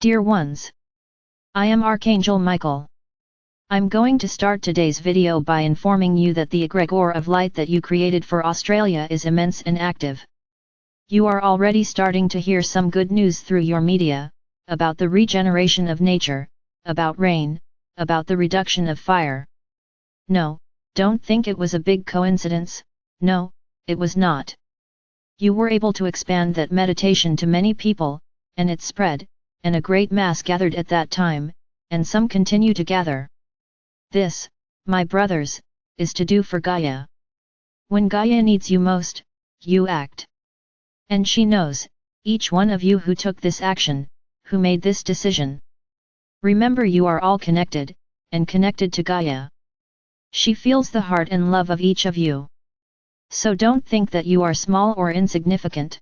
Dear ones, I am Archangel Michael. I'm going to start today's video by informing you that the egregore of light that you created for Australia is immense and active. You are already starting to hear some good news through your media, about the regeneration of nature, about rain, about the reduction of fire. No, don't think it was a big coincidence, no, it was not. You were able to expand that meditation to many people, and it spread, and a great mass gathered at that time, and some continue to gather. This, my brothers, is to do for Gaia. When Gaia needs you most, you act. And she knows, each one of you who took this action, who made this decision. Remember, you are all connected, and connected to Gaia. She feels the heart and love of each of you. So don't think that you are small or insignificant.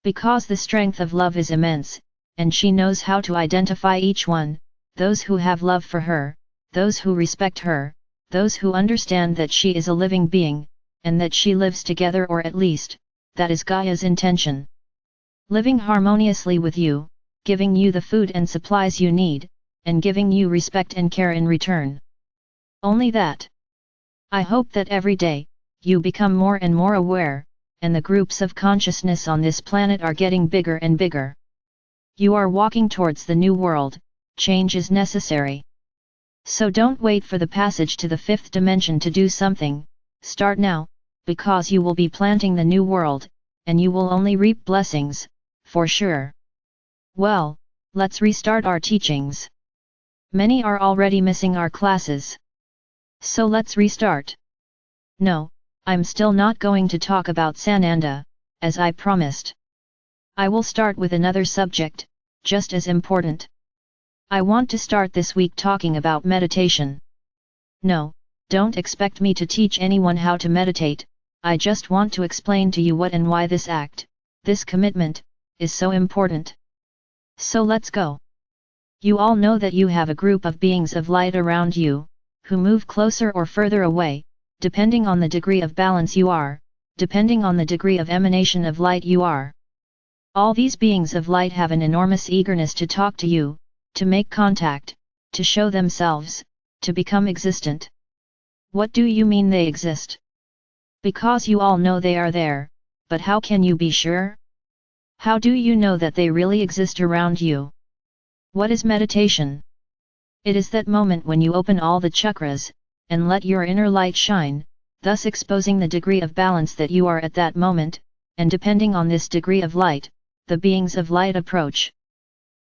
Because the strength of love is immense, and she knows how to identify each one, those who have love for her, those who respect her, those who understand that she is a living being, and that she lives together, or at least, that is Gaia's intention. Living harmoniously with you, giving you the food and supplies you need, and giving you respect and care in return. Only that. I hope that every day, you become more and more aware, and the groups of consciousness on this planet are getting bigger and bigger. You are walking towards the new world, change is necessary. So don't wait for the passage to the fifth dimension to do something, start now, because you will be planting the new world, and you will only reap blessings, for sure. Well, let's restart our teachings. Many are already missing our classes. So let's restart. No, I'm still not going to talk about Sananda, as I promised. I will start with another subject, just as important. I want to start this week talking about meditation. No, don't expect me to teach anyone how to meditate, I just want to explain to you what and why this act, this commitment, is so important. So let's go. You all know that you have a group of beings of light around you, who move closer or further away, depending on the degree of balance you are, depending on the degree of emanation of light you are. All these beings of light have an enormous eagerness to talk to you, to make contact, to show themselves, to become existent. What do you mean they exist? Because you all know they are there, but how can you be sure? How do you know that they really exist around you? What is meditation? It is that moment when you open all the chakras, and let your inner light shine, thus exposing the degree of balance that you are at that moment, and depending on this degree of light, the beings of light approach.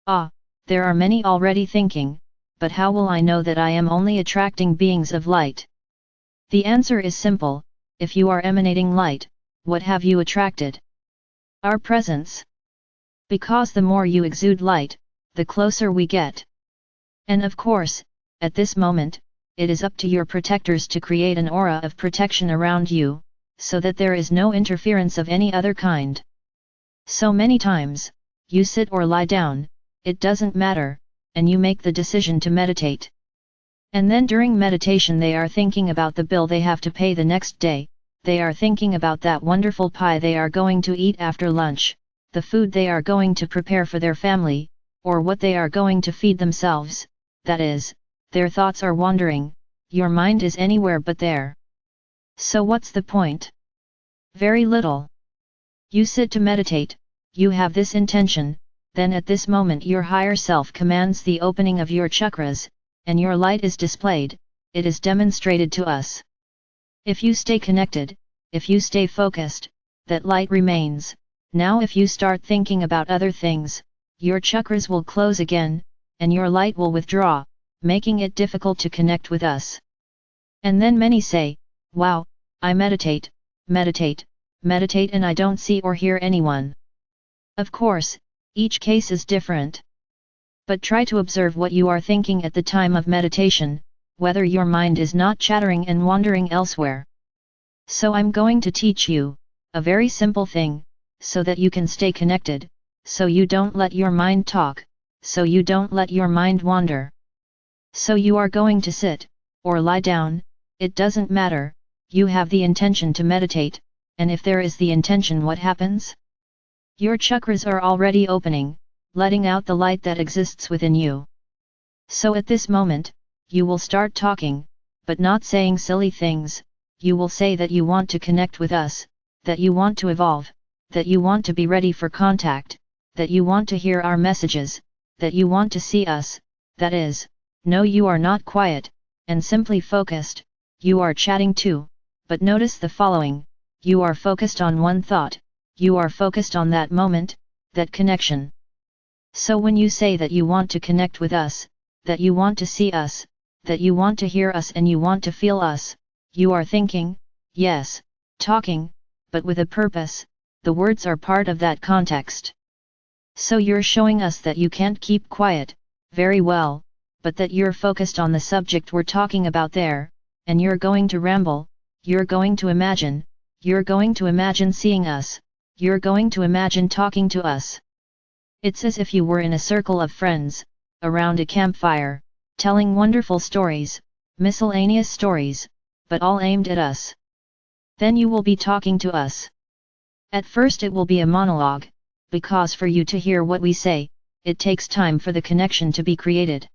Ah, there are many already thinking, but how will I know that I am only attracting beings of light? The answer is simple, if you are emanating light, what have you attracted? Our presence. Because the more you exude light, the closer we get. And of course, at this moment, it is up to your protectors to create an aura of protection around you, so that there is no interference of any other kind. So many times, you sit or lie down, it doesn't matter, and you make the decision to meditate. And then during meditation they are thinking about the bill they have to pay the next day, they are thinking about that wonderful pie they are going to eat after lunch, the food they are going to prepare for their family, or what they are going to feed themselves, that is, their thoughts are wandering, your mind is anywhere but there. So what's the point? Very little. You sit to meditate, you have this intention, then at this moment your higher self commands the opening of your chakras, and your light is displayed, it is demonstrated to us. If you stay connected, if you stay focused, that light remains. Now if you start thinking about other things, your chakras will close again, and your light will withdraw, making it difficult to connect with us. And then many say, wow, I meditate, meditate, meditate and I don't see or hear anyone. Of course, each case is different. But try to observe what you are thinking at the time of meditation, whether your mind is not chattering and wandering elsewhere. So I'm going to teach you a very simple thing, so that you can stay connected, so you don't let your mind talk, so you don't let your mind wander. So you are going to sit, or lie down, it doesn't matter, you have the intention to meditate, and if there is the intention, what happens? Your chakras are already opening, letting out the light that exists within you. So at this moment, you will start talking, but not saying silly things. You will say that you want to connect with us, that you want to evolve, that you want to be ready for contact, that you want to hear our messages, that you want to see us. That is, no, you are not quiet, and simply focused, you are chatting too, but notice the following: you are focused on one thought, you are focused on that moment, that connection. So when you say that you want to connect with us, that you want to see us, that you want to hear us and you want to feel us, you are thinking, yes, talking, but with a purpose. The words are part of that context. So you're showing us that you can't keep quiet, very well, but that you're focused on the subject we're talking about there, and you're going to ramble, you're going to imagine seeing us, you're going to imagine talking to us. It's as if you were in a circle of friends, around a campfire, telling wonderful stories, miscellaneous stories, but all aimed at us. Then you will be talking to us. At first it will be a monologue, because for you to hear what we say, it takes time for the connection to be created.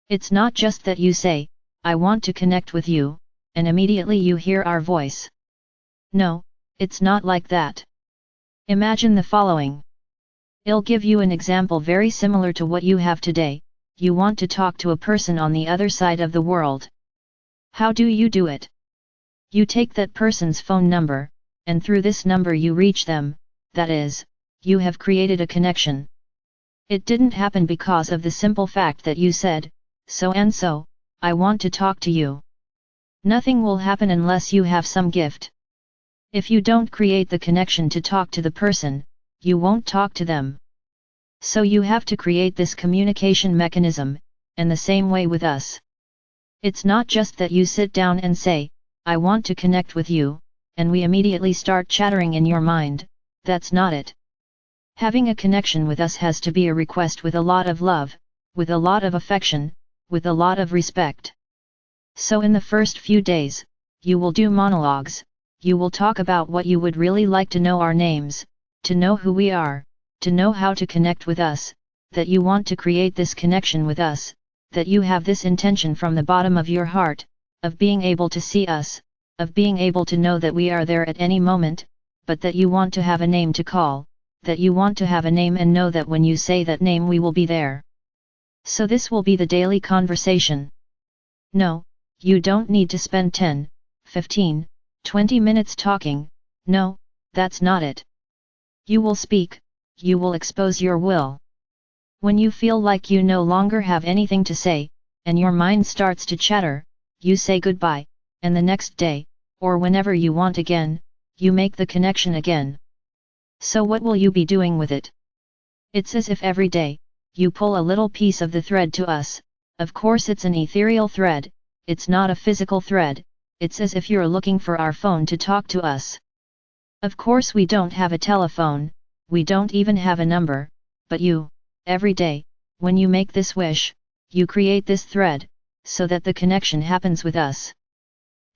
It's not just that you say, I want to connect with you, and immediately you hear our voice. No, it's not like that. Imagine the following. I'll give you an example very similar to what you have today. You want to talk to a person on the other side of the world. How do you do it? You take that person's phone number, and through this number you reach them, that is, you have created a connection. It didn't happen because of the simple fact that you said, so and so, I want to talk to you. Nothing will happen unless you have some gift. If you don't create the connection to talk to the person, you won't talk to them. So you have to create this communication mechanism, and the same way with us. It's not just that you sit down and say, I want to connect with you, and we immediately start chattering in your mind. That's not it. Having a connection with us has to be a request with a lot of love, with a lot of affection, with a lot of respect. So in the first few days, you will do monologues, you will talk about what you would really like to know our names, to know who we are, to know how to connect with us, that you want to create this connection with us, that you have this intention from the bottom of your heart, of being able to see us, of being able to know that we are there at any moment, but that you want to have a name to call, that you want to have a name and know that when you say that name we will be there. So this will be the daily conversation. No, you don't need to spend 10, 15, 20 minutes talking. No, that's not it. You will speak, you will expose your will. When you feel like you no longer have anything to say, and your mind starts to chatter, you say goodbye, and the next day, or whenever you want again, you make the connection again. So what will you be doing with it? It's as if every day, you pull a little piece of the thread to us. Of course it's an ethereal thread, it's not a physical thread. It's as if you're looking for our phone to talk to us. Of course we don't have a telephone, we don't even have a number, but you, every day, when you make this wish, you create this thread, so that the connection happens with us.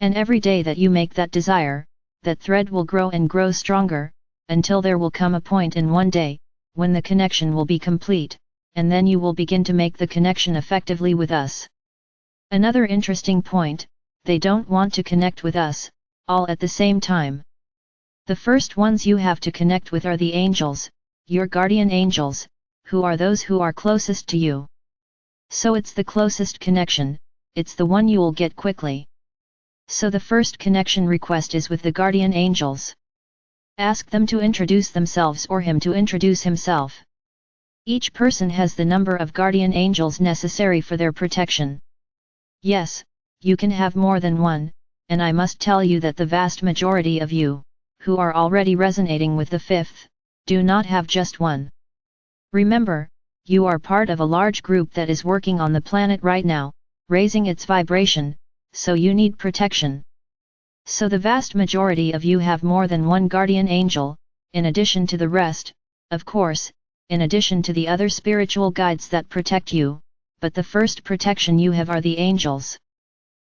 And every day that you make that desire, that thread will grow and grow stronger, until there will come a point in one day, when the connection will be complete, and then you will begin to make the connection effectively with us. Another interesting point, they don't want to connect with us, all at the same time. The first ones you have to connect with are the angels, your guardian angels, who are those who are closest to you. So it's the closest connection, it's the one you'll get quickly. So the first connection request is with the guardian angels. Ask them to introduce themselves or him to introduce himself. Each person has the number of guardian angels necessary for their protection. Yes, you can have more than one, and I must tell you that the vast majority of you, who are already resonating with the fifth, do not have just one. Remember, you are part of a large group that is working on the planet right now, raising its vibration, so you need protection. So the vast majority of you have more than one guardian angel, in addition to the rest, of course, in addition to the other spiritual guides that protect you, but the first protection you have are the angels.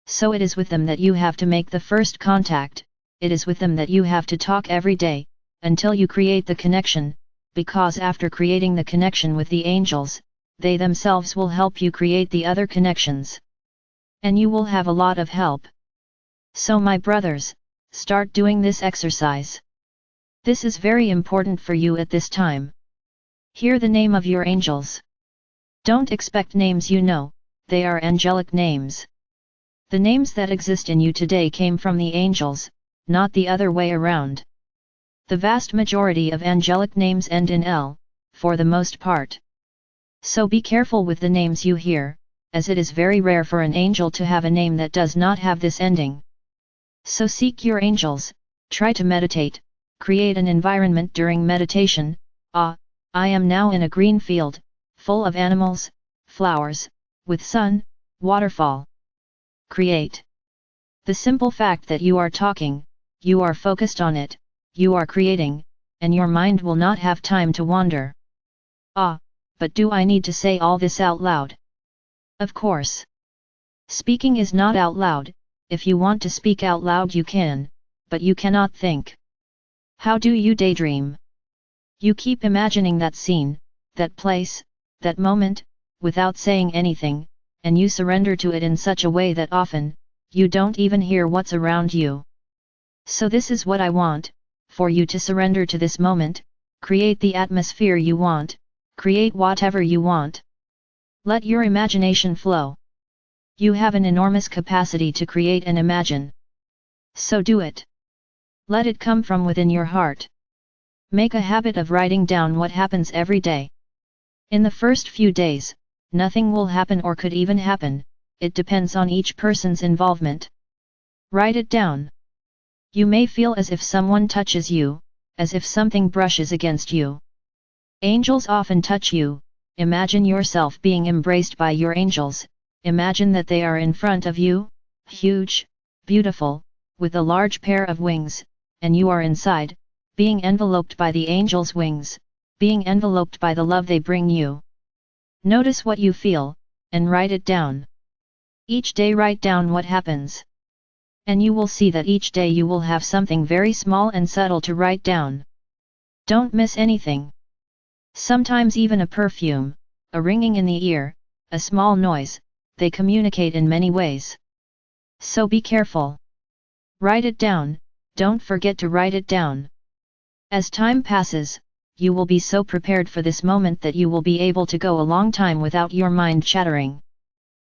So it is with them that you have to make the first contact, it is with them that you have to talk every day, until you create the connection, because after creating the connection with the angels, they themselves will help you create the other connections. And you will have a lot of help. So my brothers, start doing this exercise. This is very important for you at this time. Hear the name of your angels. Don't expect names you know, they are angelic names. The names that exist in you today came from the angels, not the other way around. The vast majority of angelic names end in L, for the most part. So be careful with the names you hear, as it is very rare for an angel to have a name that does not have this ending. So seek your angels, try to meditate, create an environment during meditation. I am now in a green field, full of animals, flowers, with sun, waterfall. Create. The simple fact that you are talking, you are focused on it, you are creating, and your mind will not have time to wander. But do I need to say all this out loud? Of course. Speaking is not out loud. If you want to speak out loud you can, but you cannot think. How do you daydream? You keep imagining that scene, that place, that moment, without saying anything, and you surrender to it in such a way that often, you don't even hear what's around you. So this is what I want, for you to surrender to this moment, create the atmosphere you want, create whatever you want. Let your imagination flow. You have an enormous capacity to create and imagine. So do it. Let it come from within your heart. Make a habit of writing down what happens every day. In the first few days, nothing will happen or could even happen, it depends on each person's involvement. Write it down. You may feel as if someone touches you, as if something brushes against you. Angels often touch you. Imagine yourself being embraced by your angels. Imagine that they are in front of you, huge, beautiful, with a large pair of wings, and you are inside, being enveloped by the angels' wings, being enveloped by the love they bring you. Notice what you feel, and write it down. Each day write down what happens. And you will see that each day you will have something very small and subtle to write down. Don't miss anything. Sometimes even a perfume, a ringing in the ear, a small noise, they communicate in many ways. So be careful. Write it down, don't forget to write it down. As time passes, you will be so prepared for this moment that you will be able to go a long time without your mind chattering.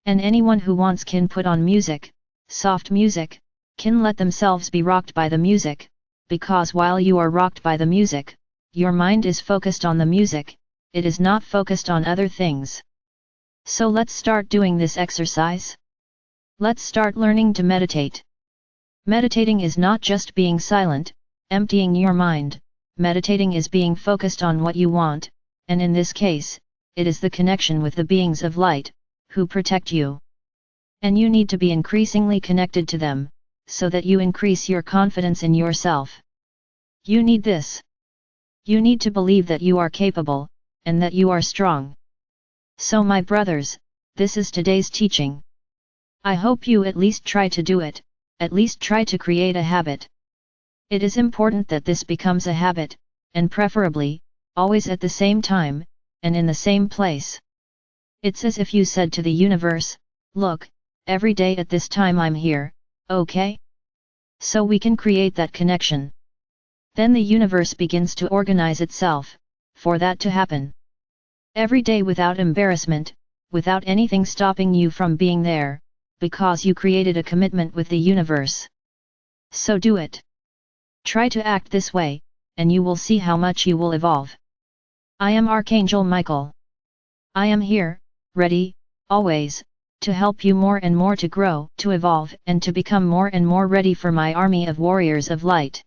And anyone who wants can put on music, soft music, can let themselves be rocked by the music, because while you are rocked by the music, your mind is focused on the music, it is not focused on other things. So let's start doing this exercise. Let's start learning to meditate. Meditating is not just being silent, emptying your mind, meditating is being focused on what you want, and in this case, it is the connection with the beings of light, who protect you. And you need to be increasingly connected to them, so that you increase your confidence in yourself. You need this. You need to believe that you are capable, and that you are strong. So my brothers, this is today's teaching. I hope you at least try to do it, at least try to create a habit. It is important that this becomes a habit, and preferably, always at the same time, and in the same place. It's as if you said to the universe, look, every day at this time I'm here, okay? So we can create that connection. Then the universe begins to organize itself, for that to happen. Every day without embarrassment, without anything stopping you from being there, because you created a commitment with the universe. So do it. Try to act this way, and you will see how much you will evolve. I am Archangel Michael. I am here, ready, always, to help you more and more to grow, to evolve, and to become more and more ready for my army of warriors of light.